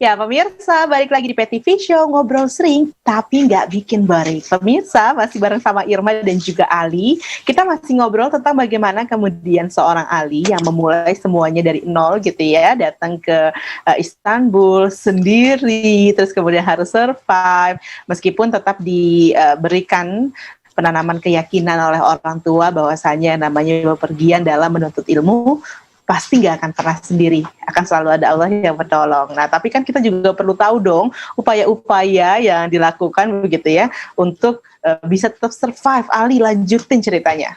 Ya pemirsa, balik lagi di PTV Show, ngobrol sering tapi nggak bikin boring. Pemirsa, masih bareng sama Irma dan juga Ali. Kita masih ngobrol tentang bagaimana kemudian seorang Ali yang memulai semuanya dari nol gitu ya, datang ke Istanbul sendiri, terus kemudian harus survive, meskipun tetap diberikan penanaman keyakinan oleh orang tua bahwasanya namanya bepergian dalam menuntut ilmu pasti nggak akan pernah sendiri, akan selalu ada Allah yang menolong. Nah, tapi kan kita juga perlu tahu dong upaya-upaya yang dilakukan begitu ya untuk bisa tetap survive. Ali, lanjutin ceritanya.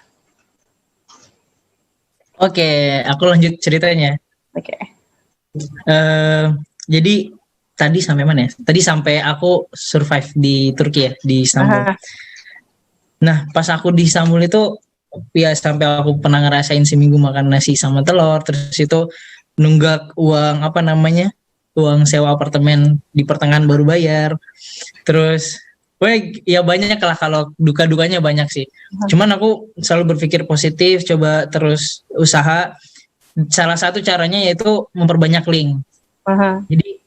Oke, aku lanjut ceritanya. Oke. Jadi tadi sampai mana ya? Tadi sampai aku survive di Turki ya, di Istanbul. Nah, pas aku di Istanbul itu ya sampai aku pernah ngerasain seminggu makan nasi sama telur, terus itu nunggak uang uang sewa apartemen di pertengahan baru bayar, terus ya banyak lah, kalau duka-dukanya banyak sih. Cuman aku selalu berpikir positif, coba terus usaha. Salah satu caranya yaitu memperbanyak link. Jadi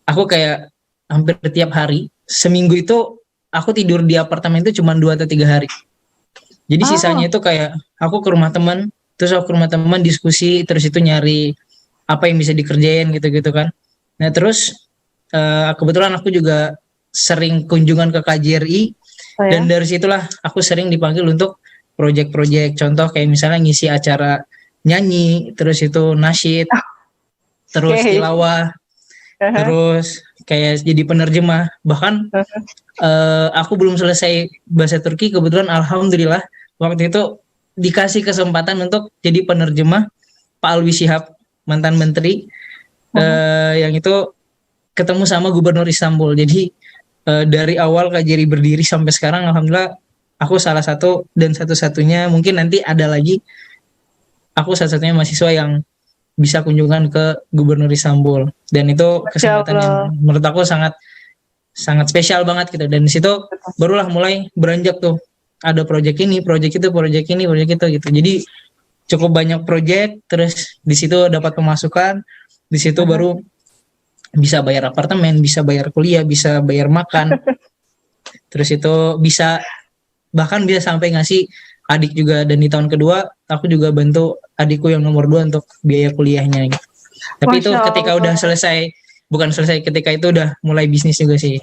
aku kayak hampir tiap hari, seminggu itu aku tidur di apartemen itu cuma 2 atau 3 hari. Jadi sisanya itu kayak aku ke rumah teman, terus aku ke rumah teman diskusi, terus itu nyari apa yang bisa dikerjain gitu-gitu kan. Nah terus kebetulan aku juga sering kunjungan ke KJRI, dan dari situlah aku sering dipanggil untuk proyek-proyek, contoh kayak misalnya ngisi acara nyanyi, terus itu nasyid, terus tilawah, terus kayak jadi penerjemah. Bahkan aku belum selesai bahasa Turki, kebetulan alhamdulillah waktu itu dikasih kesempatan untuk jadi penerjemah Pak Alwi Shihab, mantan menteri, yang itu ketemu sama gubernur Istanbul. Jadi dari awal KJRI berdiri sampai sekarang alhamdulillah aku salah satu dan satu-satunya, mungkin nanti ada lagi, aku satu-satunya mahasiswa yang bisa kunjungan ke gubernur Istanbul, dan itu kesempatan yang menurut aku sangat spesial banget gitu. Dan di situ barulah mulai beranjak tuh, ada proyek ini, proyek itu, proyek ini, proyek itu gitu. Jadi cukup banyak proyek, terus di situ dapat pemasukan, di situ baru bisa bayar apartemen, bisa bayar kuliah, bisa bayar makan, terus itu bahkan bisa sampai ngasih adik juga. Dan di tahun kedua aku juga bantu adikku yang nomor 2 untuk biaya kuliahnya gitu. Tapi itu ketika udah ketika itu udah mulai bisnis juga sih.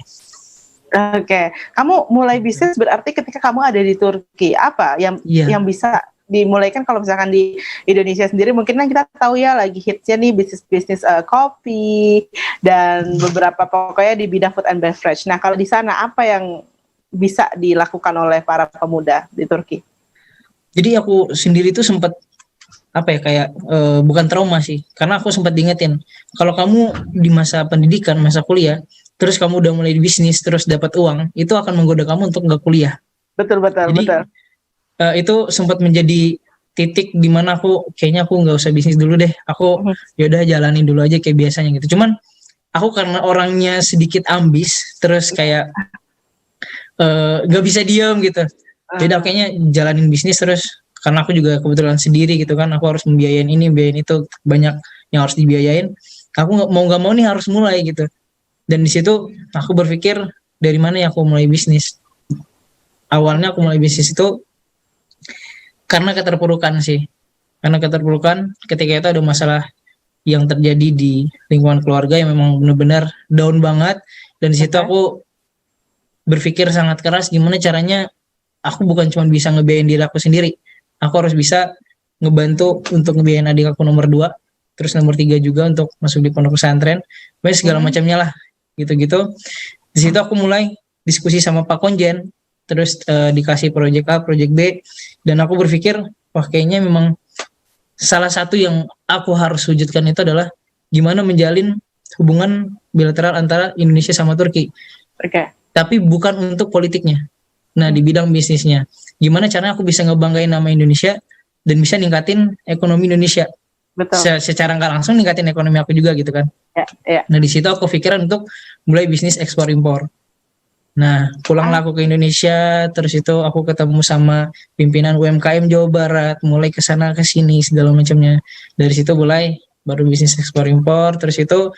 Oke, kamu mulai bisnis berarti ketika kamu ada di Turki, apa yang bisa dimulai? Kan kalau misalkan di Indonesia sendiri mungkin kan kita tahu ya lagi hitsnya nih bisnis kopi dan beberapa pokoknya di bidang food and beverage. Nah kalau di sana apa yang bisa dilakukan oleh para pemuda di Turki? Jadi aku sendiri tuh sempat bukan trauma sih, karena aku sempat diingetin kalau kamu di masa pendidikan, masa kuliah, terus kamu udah mulai bisnis terus dapat uang, itu akan menggoda kamu untuk nggak kuliah. Betul. Jadi itu sempat menjadi titik di mana kayaknya aku nggak usah bisnis dulu deh, aku yaudah jalanin dulu aja kayak biasanya gitu. Cuman aku karena orangnya sedikit ambis, terus kayak nggak bisa diam gitu, jadi kayaknya jalanin bisnis terus. Karena aku juga kebetulan sendiri gitu kan, aku harus membiayain ini, biayain itu, banyak yang harus dibiayain. Aku nggak mau nih harus mulai gitu. Dan di situ aku berpikir dari mana ya aku mulai bisnis. Awalnya aku mulai bisnis itu karena keterpurukan sih. Karena keterpurukan ketika itu ada masalah yang terjadi di lingkungan keluarga yang memang benar-benar down banget. Dan di situ aku berpikir sangat keras gimana caranya aku bukan cuma bisa ngebiayain diri aku sendiri, aku harus bisa ngebantu untuk ngebiayain adik aku nomor 2, terus nomor 3 juga untuk masuk di pondok pesantren, segala macamnya lah gitu-gitu. Di situ aku mulai diskusi sama Pak Konjen, terus dikasih proyek A, proyek B, dan aku berpikir wah kayaknya memang salah satu yang aku harus wujudkan itu adalah gimana menjalin hubungan bilateral antara Indonesia sama Turki. Tapi bukan untuk politiknya. Nah di bidang bisnisnya, gimana caranya aku bisa ngebanggain nama Indonesia dan bisa ningkatin ekonomi Indonesia. Betul. Secara nggak langsung ningkatin ekonomi aku juga gitu kan. Nah di situ aku pikiran untuk mulai bisnis ekspor impor. Nah pulanglah aku ke Indonesia, terus itu aku ketemu sama pimpinan UMKM Jawa Barat, mulai kesana kesini segala macamnya. Dari situ mulai baru bisnis ekspor impor, terus itu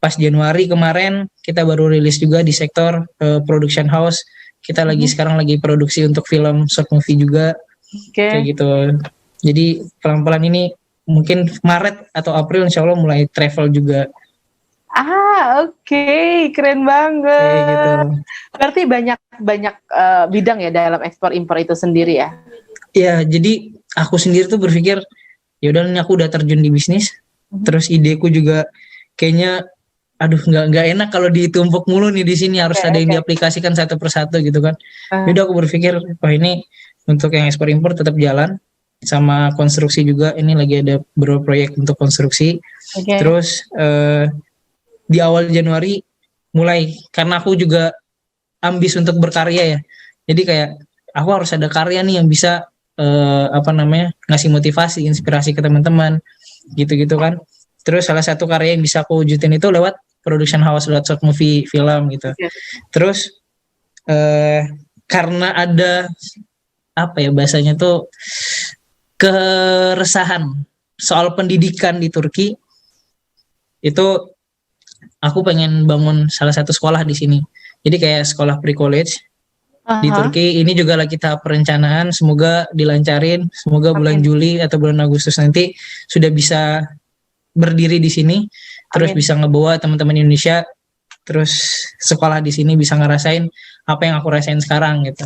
pas Januari kemarin kita baru rilis juga di sektor production house. Kita sekarang lagi produksi untuk film short movie juga. Kayak gitu. Jadi pelan-pelan ini mungkin Maret atau April insya Allah mulai travel juga. Oke, keren banget. Kayak gitu. Berarti banyak bidang ya dalam ekspor impor itu sendiri ya? Ya, jadi aku sendiri tuh berpikir ya udah nih aku udah terjun di bisnis. Terus ideku juga kayaknya nggak enak kalau ditumpuk mulu nih di sini, harus ada yang diaplikasikan satu persatu gitu kan. Jadi aku berpikir ini untuk yang ekspor impor tetap jalan, sama konstruksi juga ini lagi ada beberapa proyek untuk konstruksi. Terus di awal Januari mulai, karena aku juga ambis untuk berkarya ya. Jadi kayak aku harus ada karya nih yang bisa ngasih motivasi, inspirasi ke teman-teman gitu-gitu kan. Terus salah satu karya yang bisa aku wujudin itu lewat production house, lewat short movie, film gitu. Terus karena ada bahasanya tuh keresahan soal pendidikan di Turki, itu aku pengen bangun salah satu sekolah di sini. Jadi kayak sekolah pre-college di Turki. Ini juga lagi tahap perencanaan, semoga dilancarin, semoga bulan Juli atau bulan Agustus nanti sudah bisa berdiri di sini, terus bisa ngebawa teman-teman Indonesia terus sekolah di sini, bisa ngerasain apa yang aku rasain sekarang gitu.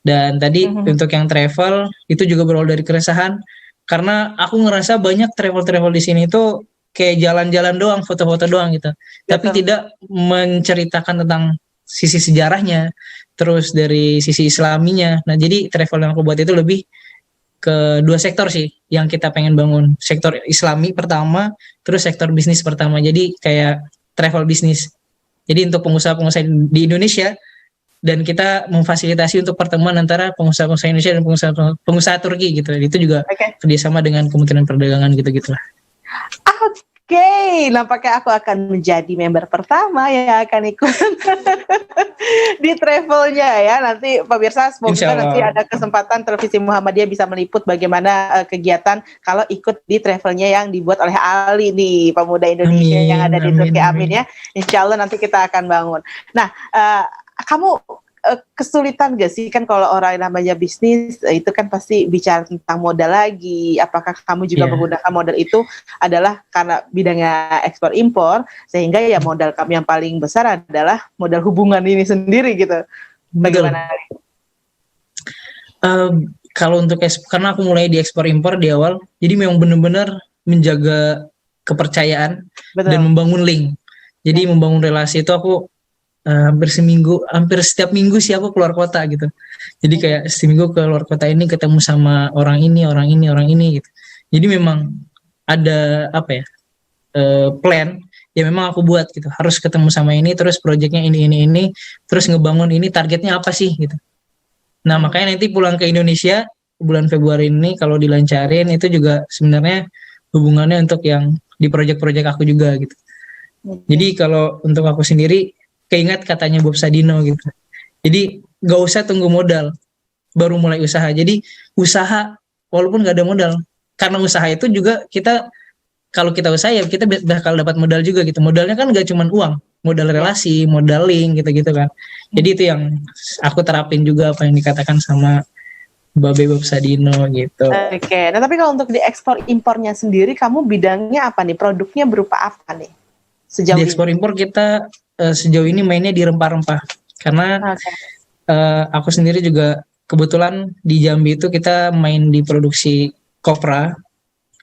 Dan tadi untuk yang travel itu juga berawal dari keresahan, karena aku ngerasa banyak travel di sini itu kayak jalan-jalan doang, foto-foto doang gitu, tapi tidak menceritakan tentang sisi sejarahnya, terus dari sisi islaminya. Nah jadi travel yang aku buat itu lebih ke dua sektor sih yang kita pengen bangun, sektor islami pertama, terus sektor bisnis pertama. Jadi kayak travel bisnis, jadi untuk pengusaha-pengusaha di Indonesia, dan kita memfasilitasi untuk pertemuan antara pengusaha-pengusaha Indonesia dan pengusaha Turki gitu. Itu juga kerjasama dengan Kementerian Perdagangan gitu-gitulah. Oke, nampaknya aku akan menjadi member pertama yang akan ikut di travelnya ya. Nanti pemirsa, semoga nanti ada kesempatan Televisi Muhammadiyah bisa meliput bagaimana kegiatan kalau ikut di travelnya yang dibuat oleh Ali nih, pemuda Indonesia yang ada di Turki. Amin ya. Insya Allah nanti kita akan bangun. Nah, kamu kesulitan gak sih, kan kalau orang namanya bisnis itu kan pasti bicara tentang modal lagi. Apakah kamu juga menggunakan modal itu adalah karena bidangnya ekspor impor, sehingga ya modal kamu yang paling besar adalah modal hubungan ini sendiri gitu? Bagaimana? Kalau untuk karena aku mulai di ekspor impor di awal, jadi memang benar-benar menjaga kepercayaan dan membangun link. Jadi membangun relasi itu aku hampir setiap minggu sih aku keluar kota gitu. Jadi kayak seminggu keluar kota ini ketemu sama orang ini gitu. Jadi memang ada plan yang memang aku buat gitu. Harus ketemu sama ini, terus proyeknya ini, terus ngebangun ini, targetnya apa sih gitu. Nah makanya nanti pulang ke Indonesia bulan Februari ini kalau dilancarin, itu juga sebenarnya hubungannya untuk yang di proyek-proyek aku juga gitu. Jadi kalau untuk aku sendiri, keingat katanya Bob Sadino gitu. Jadi gak usah tunggu modal baru mulai usaha. Jadi usaha walaupun gak ada modal. Karena usaha itu juga kalau kita usaha ya kita bakal dapat modal juga gitu. Modalnya kan gak cuma uang, modal relasi, modal link gitu-gitu kan. Jadi itu yang aku terapin juga apa yang dikatakan sama Babe Bob Sadino gitu. Oke. Nah tapi kalau untuk di ekspor impornya sendiri, kamu bidangnya apa nih? Produknya berupa apa nih? Sejauh di ekspor impor kita sejauh ini mainnya di rempah-rempah, karena aku sendiri juga kebetulan di Jambi itu kita main di produksi kopra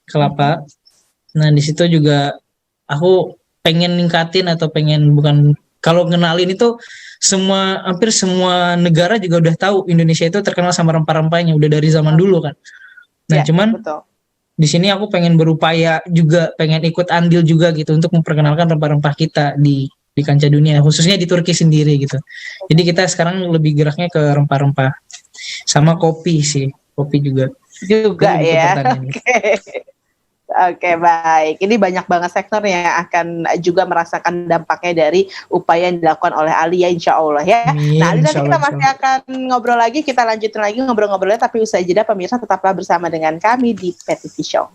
kelapa. Nah di situ juga aku pengen ningkatin atau kalau ngenalin itu hampir semua negara juga udah tahu Indonesia itu terkenal sama rempah-rempahnya udah dari zaman dulu kan. Nah cuman di sini aku pengen berupaya juga, pengen ikut andil juga gitu untuk memperkenalkan rempah-rempah kita di kancah dunia, khususnya di Turki sendiri gitu. Jadi kita sekarang lebih geraknya ke rempah-rempah sama kopi sih, kopi juga ya. Oke, baik. Ini banyak banget sektor yang akan juga merasakan dampaknya dari upaya yang dilakukan oleh Ali ya, insya Allah ya. Nah, Ali, nanti kita masih akan ngobrol lagi, kita lanjutin lagi ngobrol-ngobrolnya, tapi usai jeda pemirsa tetaplah bersama dengan kami di PTV Show.